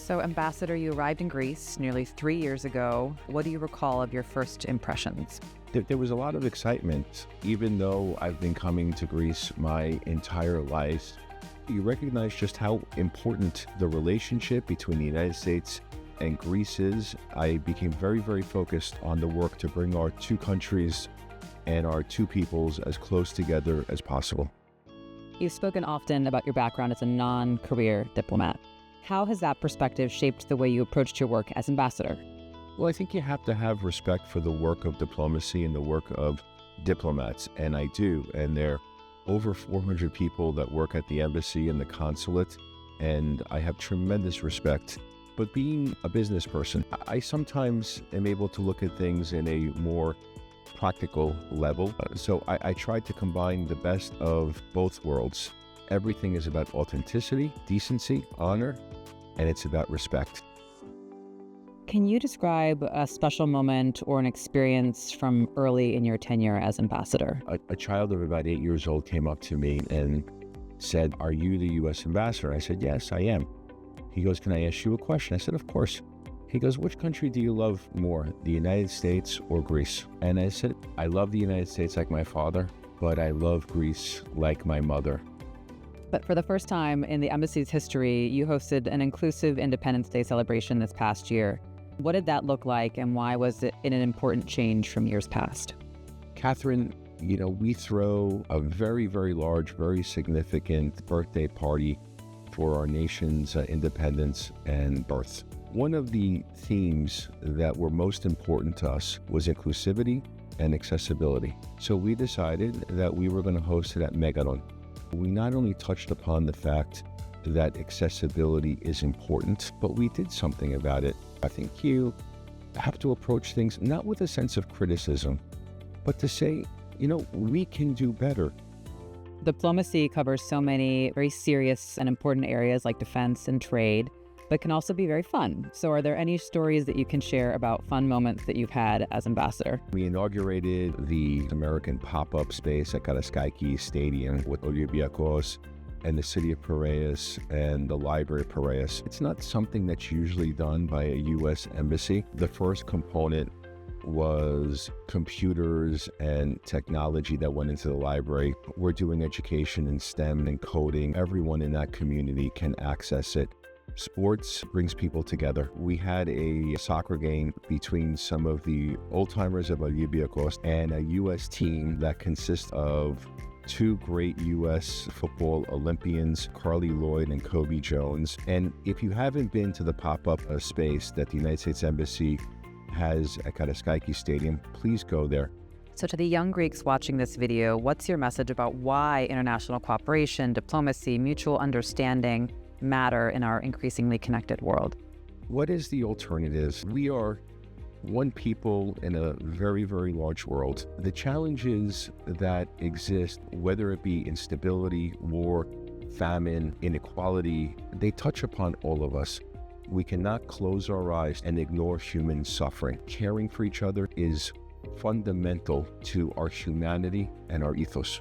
So, Ambassador, you arrived in Greece nearly 3 years ago. What do you recall of your first impressions? There was a lot of excitement. Even though I've been coming to Greece my entire life, you recognize just how important the relationship between the United States and Greece is. I became very, very focused on the work to bring our two countries and our two peoples as close together as possible. You've spoken often about your background as a non-career diplomat. How has that perspective shaped the way you approached your work as ambassador? Well, I think you have to have respect for the work of diplomacy and the work of diplomats, and I do. And there are over 400 people that work at the embassy and the consulate, and I have tremendous respect. But being a business person, I sometimes am able to look at things in a more practical level. So I tried to combine the best of both worlds. Everything is about authenticity, decency, honor, and it's about respect. Can you describe a special moment or an experience from early in your tenure as ambassador? A child of about 8 years old came up to me and said, "Are you the U.S. ambassador?" I said, "Yes, I am." He goes, "Can I ask you a question?" I said, "Of course." He goes, "Which country do you love more, the United States or Greece?" And I said, "I love the United States like my father, but I love Greece like my mother." But for the first time in the embassy's history, you hosted an inclusive Independence Day celebration this past year. What did that look like, and why was it an important change from years past? Catherine, we throw a very, very large, very significant birthday party for our nation's independence and birth. One of the themes that were most important to us was inclusivity and accessibility. So we decided that we were going to host it at Megalon. We not only touched upon the fact that accessibility is important, but we did something about it. I think you have to approach things not with a sense of criticism, but to say, we can do better. Diplomacy covers so many very serious and important areas like defense and trade, but can also be very fun. So are there any stories that you can share about fun moments that you've had as ambassador? We inaugurated the American pop-up space at Karaiskaki Stadium with Olympiacos and the city of Piraeus and the library of Piraeus. It's not something that's usually done by a U.S. embassy. The first component was computers and technology that went into the library. We're doing education in STEM and coding. Everyone in that community can access it. Sports brings people together. We had a soccer game between some of the old-timers of Olympiacos and a U.S. team that consists of two great U.S. football Olympians, Carly Lloyd and Kobe Jones. And if you haven't been to the pop-up space that the United States Embassy has at Karaiskaki Stadium, please go there. So to the young Greeks watching this video, what's your message about why international cooperation, diplomacy, mutual understanding matter in our increasingly connected world? What is the alternative? We are one people in a very, very large world. The challenges that exist, whether it be instability, war, famine, inequality, they touch upon all of us. We cannot close our eyes and ignore human suffering. Caring for each other is fundamental to our humanity and our ethos.